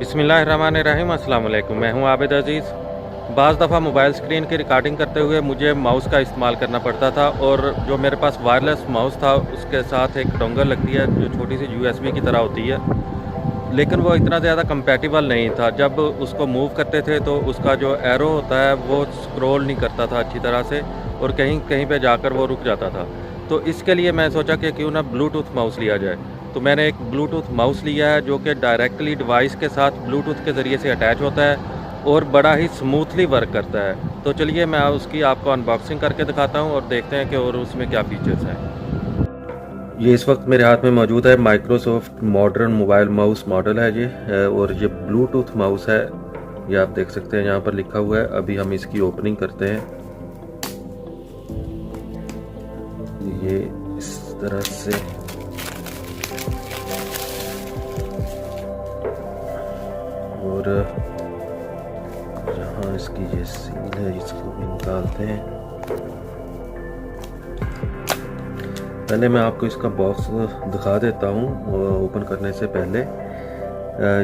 बिस्मिल्लाहिर्रहमानिर्रहीम। अस्सलाम वालेकुम। मैं हूं आबिद अज़ीज़। बाज़ दफ़ा मोबाइल स्क्रीन की रिकॉर्डिंग करते हुए मुझे माउस का इस्तेमाल करना पड़ता था और जो मेरे पास वायरलेस माउस था उसके साथ एक डोंगर लगती है जो छोटी सी USB की तरह होती है, लेकिन वो इतना ज़्यादा कंपैटिबल नहीं था। जब उसको मूव करते थे तो उसका जो एरो होता है वो स्क्रॉल नहीं करता था अच्छी तरह से और कहीं कहीं पे जाकर वो रुक जाता था। तो इसके लिए मैं सोचा कि क्यों ना ब्लूटूथ माउस लिया जाए। तो मैंने एक ब्लूटूथ माउस लिया है जो कि डायरेक्टली डिवाइस के साथ ब्लूटूथ के ज़रिए से अटैच होता है और बड़ा ही स्मूथली वर्क करता है। तो चलिए मैं उसकी आपको अनबॉक्सिंग करके दिखाता हूँ और देखते हैं कि और उसमें क्या फ़ीचर्स हैं। ये इस वक्त मेरे हाथ में मौजूद है Microsoft modern mobile mouse model है ये, और ये ब्लूटूथ माउस है। ये आप देख सकते हैं यहाँ पर लिखा हुआ है। अभी हम इसकी ओपनिंग करते हैं। ये इस तरह से और यहाँ इसकी ये सील है, इसको भी निकालते हैं। पहले मैं आपको इसका बॉक्स दिखा देता हूँ ओपन करने से पहले।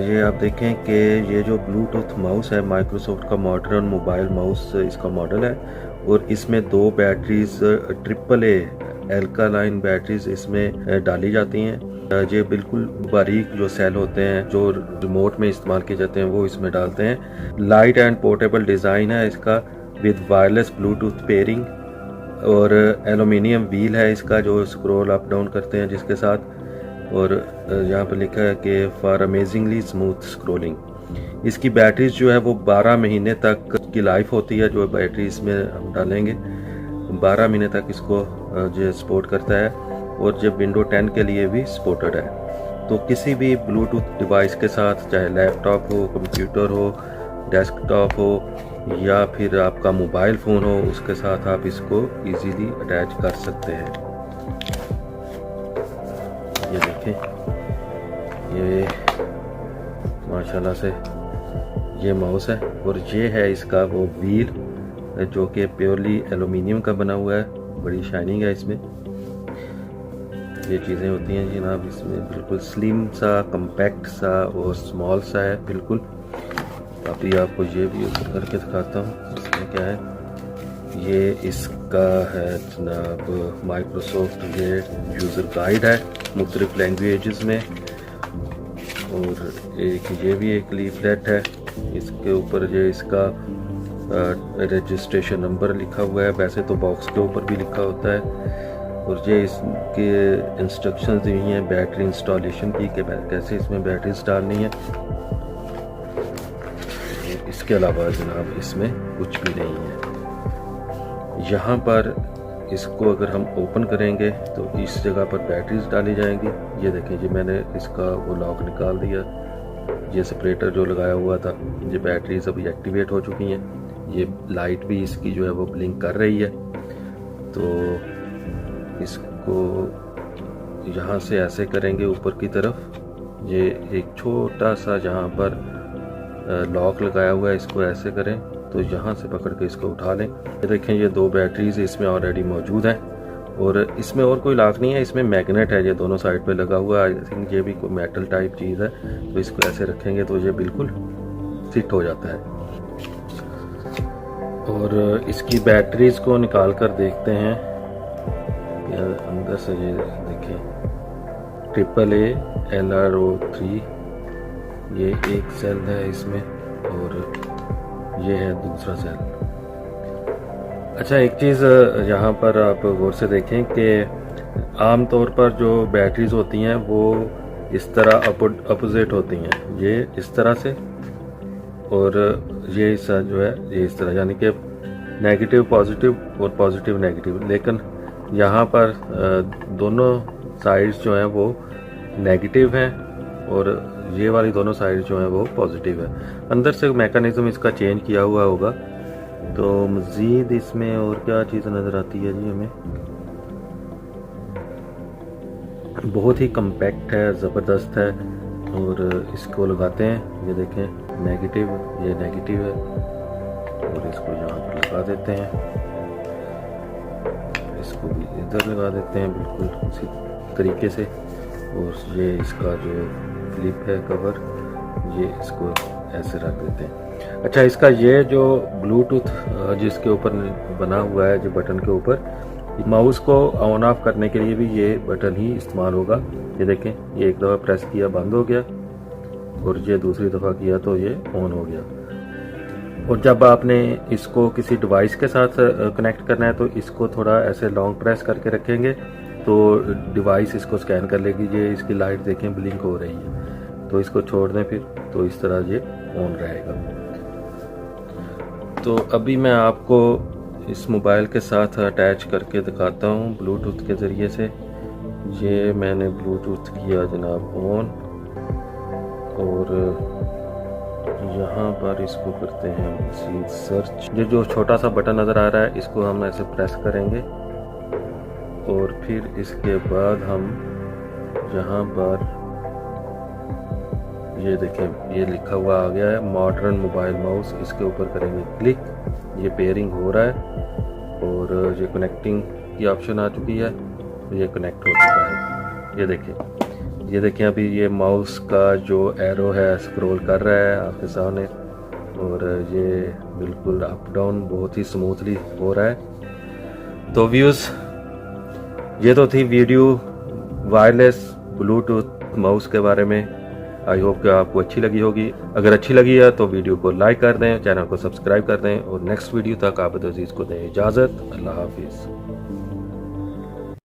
ये आप देखें कि ये जो ब्लूटूथ माउस है माइक्रोसॉफ्ट का मॉडर्न मोबाइल माउस इसका मॉडल है, और इसमें दो बैटरीज AAA एल्कालाइन बैटरीज इसमें डाली जाती हैं। ये बिल्कुल बारीक जो सेल होते हैं जो रिमोट में इस्तेमाल किए जाते हैं वो इसमें डालते हैं। लाइट एंड पोर्टेबल डिज़ाइन है इसका विद वायरलेस ब्लूटूथ पेयरिंग, और एलुमिनियम व्हील है इसका जो स्क्रॉल अप डाउन करते हैं जिसके साथ, और यहाँ पर लिखा है कि फॉर अमेजिंगली स्मूथ स्क्रॉलिंग। इसकी बैटरीज जो है वो 12 महीने तक की लाइफ होती है। जो बैटरी इसमें हम डालेंगे 12 महीने तक इसको जो सपोर्ट करता है, और जब विंडो 10 के लिए भी सपोर्टेड है। तो किसी भी ब्लूटूथ डिवाइस के साथ, चाहे लैपटॉप हो, कंप्यूटर हो, डेस्कटॉप हो या फिर आपका मोबाइल फ़ोन हो, उसके साथ आप इसको इजीली अटैच कर सकते हैं। ये देखें, ये माशाल्लाह से ये माउस है, और ये है इसका वो व्हील जो कि प्योरली एलुमिनियम का बना हुआ है। बड़ी शाइनिंग है इसमें। ये चीज़ें होती हैं जनाब इसमें, बिल्कुल स्लिम सा, कम्पैक्ट सा और स्मॉल सा है बिल्कुल। अभी आपको ये भी ओपन करके दिखाता हूँ इसमें क्या है। ये इसका है जनाब माइक्रोसॉफ्ट ये यूज़र गाइड है मुख्तलिफ लैंग्वेजेस में, और एक ये भी एक लीफलेट है। इसके ऊपर ये इसका रजिस्ट्रेशन नंबर लिखा हुआ है। वैसे तो बॉक्स के ऊपर भी लिखा होता है, और ये इसके इंस्ट्रक्शंस दी हुई हैं बैटरी इंस्टॉलेशन की कि कैसे इसमें बैटरीज डालनी है। इसके अलावा जनाब इसमें कुछ भी नहीं है। यहाँ पर इसको अगर हम ओपन करेंगे तो इस जगह पर बैटरीज डाली जाएंगी। ये देखें, ये मैंने इसका वो लॉक निकाल दिया। ये सेपरेटर जो लगाया हुआ था, ये बैटरीज अभी एक्टिवेट हो चुकी हैं। ये लाइट भी इसकी जो है वो ब्लिंक कर रही है। तो इसको यहाँ से ऐसे करेंगे ऊपर की तरफ। ये एक छोटा सा जहाँ पर लॉक लगाया हुआ है, इसको ऐसे करें तो यहाँ से पकड़ के इसको उठा लें। ये देखें, ये दो बैटरीज इसमें ऑलरेडी मौजूद हैं, और इसमें और कोई लॉक नहीं है। इसमें मैग्नेट है, ये दोनों साइड पे लगा हुआ है। आई थिंक ये भी कोई मेटल टाइप चीज़ है। तो इसको ऐसे रखेंगे तो ये बिल्कुल फिट हो जाता है। और इसकी बैटरीज को निकाल कर देखते हैं। अंदर से ये देखें, AAA LRO3 ये एक सेल है इसमें, और ये है दूसरा सेल। अच्छा, एक चीज़ यहाँ पर आप गौर से देखें कि आम तौर पर जो बैटरीज होती हैं वो इस तरह अपोजिट होती हैं, ये इस तरह से, और ये हिस्सा जो है ये इस तरह, यानी कि नेगेटिव पॉजिटिव और पॉजिटिव नेगेटिव। लेकिन यहाँ पर दोनों साइड्स जो हैं वो नेगेटिव हैं, और ये वाली दोनों साइड जो है वो पॉजिटिव है। अंदर से मैकेनिज्म इसका चेंज किया हुआ होगा। तो मज़ीद इसमें और क्या चीज़ नज़र आती है जी हमें, बहुत ही कम्पैक्ट है, ज़बरदस्त है। और इसको लगाते हैं, ये देखें नेगेटिव, ये नेगेटिव है, और इसको यहाँ पर लगा देते हैं। इसको भी इधर लगा देते हैं बिल्कुल उसी तरीके से। और ये इसका जो फ्लिप है कवर, ये इसको ऐसे रख देते हैं। अच्छा, इसका ये जो ब्लूटूथ जिसके ऊपर बना हुआ है, जो बटन के ऊपर, माउस को ऑन ऑफ करने के लिए भी ये बटन ही इस्तेमाल होगा। ये देखें, ये एक दफ़ा प्रेस किया बंद हो गया और ये दूसरी दफ़ा किया तो ये ऑन हो गया। और जब आपने इसको किसी डिवाइस के साथ कनेक्ट करना है तो इसको थोड़ा ऐसे लॉन्ग प्रेस करके रखेंगे तो डिवाइस इसको स्कैन कर लेगी। ये इसकी लाइट देखें ब्लिंक हो रही है, तो इसको छोड़ दें फिर, तो इस तरह ये ऑन रहेगा। तो अभी मैं आपको इस मोबाइल के साथ अटैच करके दिखाता हूँ ब्लूटूथ के ज़रिए से। ये मैंने ब्लूटूथ किया जनाब ऑन, और यहाँ पर इसको करते हैं हम सर्च। ये जो छोटा सा बटन नज़र आ रहा है इसको हम ऐसे प्रेस करेंगे और फिर इसके बाद हम यहाँ पर ये देखें, ये लिखा हुआ आ गया है मॉडर्न मोबाइल माउस। इसके ऊपर करेंगे क्लिक, ये पेयरिंग हो रहा है और ये कनेक्टिंग की ऑप्शन आ चुकी है, ये कनेक्ट हो चुका है। ये देखें अभी ये माउस का जो एरो है स्क्रॉल कर रहा है आपके सामने, और ये बिल्कुल अप डाउन बहुत ही स्मूथली हो रहा है। तो व्यूज़, ये तो थी वीडियो वायरलेस ब्लूटूथ माउस के बारे में। आई होप कि आपको अच्छी लगी होगी। अगर अच्छी लगी है तो वीडियो को लाइक कर दें, चैनल को सब्सक्राइब कर दें, और नेक्स्ट वीडियो तक आप अजीज़ को दें इजाज़त। अल्लाह हाफिज़।